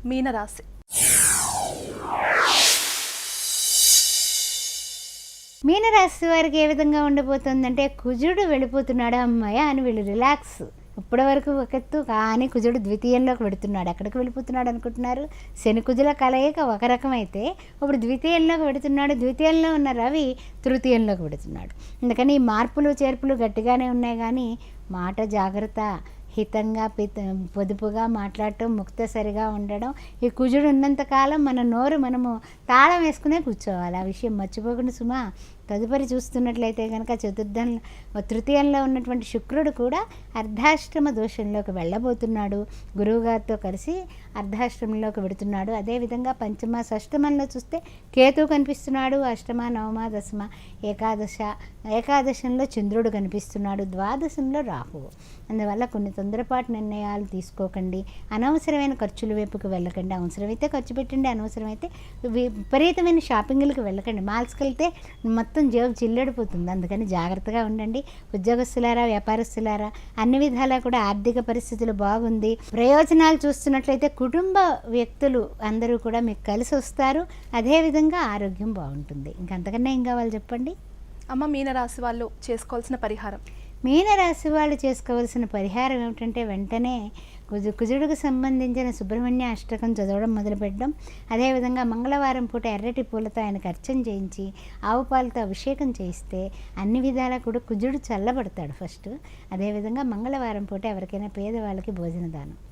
మీనరాశి. మీనరాశి వారికి ఏ విధంగా ఉండబోతుందంటే, కుజుడు వెళ్ళిపోతున్నాడు అమ్మాయ అని వీళ్ళు రిలాక్స్. ఇప్పటి వరకు ఒక ఎత్తు, కానీ కుజుడు ద్వితీయంలోకి వెడుతున్నాడు. ఎక్కడికి వెళ్ళిపోతున్నాడు అనుకుంటున్నారు? శని కుజుల కలయిక ఒక రకమైతే ఇప్పుడు ద్వితీయంలోకి వెడుతున్నాడు. ద్వితీయంలో ఉన్న రవి తృతీయంలోకి వెడుతున్నాడు. అందుకని ఈ మార్పులు చేర్పులు గట్టిగానే ఉన్నాయి, కానీ మాట జాగ్రత్త. హితంగా పొదుపుగా మాట్లాడటం, ముక్తసరిగా ఉండడం. ఈ కుజుడు ఉన్నంతకాలం మన నోరు మనము తాళం వేసుకునే కూర్చోవాలి. ఆ విషయం మర్చిపోకుండా సుమా. తదుపరి చూస్తున్నట్లయితే కనుక తృతీయంలో ఉన్నటువంటి శుక్రుడు కూడా అర్ధాష్టమ దోషంలోకి వెళ్ళబోతున్నాడు. గురువుగారితో కలిసి అర్ధాష్టమంలోకి వెడుతున్నాడు. అదేవిధంగా పంచమ షష్టమంలో చూస్తే కేతు కనిపిస్తున్నాడు. అష్టమ నవమ దశమ ఏకాదశంలో చంద్రుడు కనిపిస్తున్నాడు. ద్వాదశంలో రాహువు. అందువల్ల కొన్ని తొందరపాటు నిర్ణయాలు తీసుకోకండి. అనవసరమైన ఖర్చుల వైపుకి వెళ్ళకండి. అవసరమైతే ఖర్చు పెట్టండి, అనవసరమైతే విపరీతమైన షాపింగ్లకు వెళ్ళకండి. మాల్స్కి వెళ్తే మొత్తం జేబు చిల్లడిపోతుంది. అందుకని జాగ్రత్తగా ఉండండి. ఉద్యోగస్తులారా, వ్యాపారస్తులారా, అన్ని విధాలా కూడా ఆర్థిక పరిస్థితులు బాగుంది. ప్రయోజనాలు చూస్తున్నట్లయితే కుటుంబ వ్యక్తులు అందరూ కూడా మీకు కలిసి వస్తారు. అదేవిధంగా ఆరోగ్యం బాగుంటుంది. ఇంకంతకన్నా ఏం కావాలి చెప్పండి. అమ్మ, మీనరాశి వాళ్ళు చేసుకోవాల్సిన పరిహారం. మీనరాశి వాళ్ళు చేసుకోవాల్సిన పరిహారం ఏమిటంటే, వెంటనే కుజుడికి సంబంధించిన సుబ్రహ్మణ్య అష్టకం చదవడం మొదలుపెట్టడం. అదేవిధంగా మంగళవారం పూట ఎర్రటి పూలతో ఆయనకు అర్చన చేయించి ఆవు పాలతో అభిషేకం చేయిస్తే అన్ని విధాలా కూడా కుజుడు చల్లబడతాడు ఫస్ట్. అదేవిధంగా మంగళవారం పూట ఎవరికైనా పేదవాళ్ళకి భోజన దానం.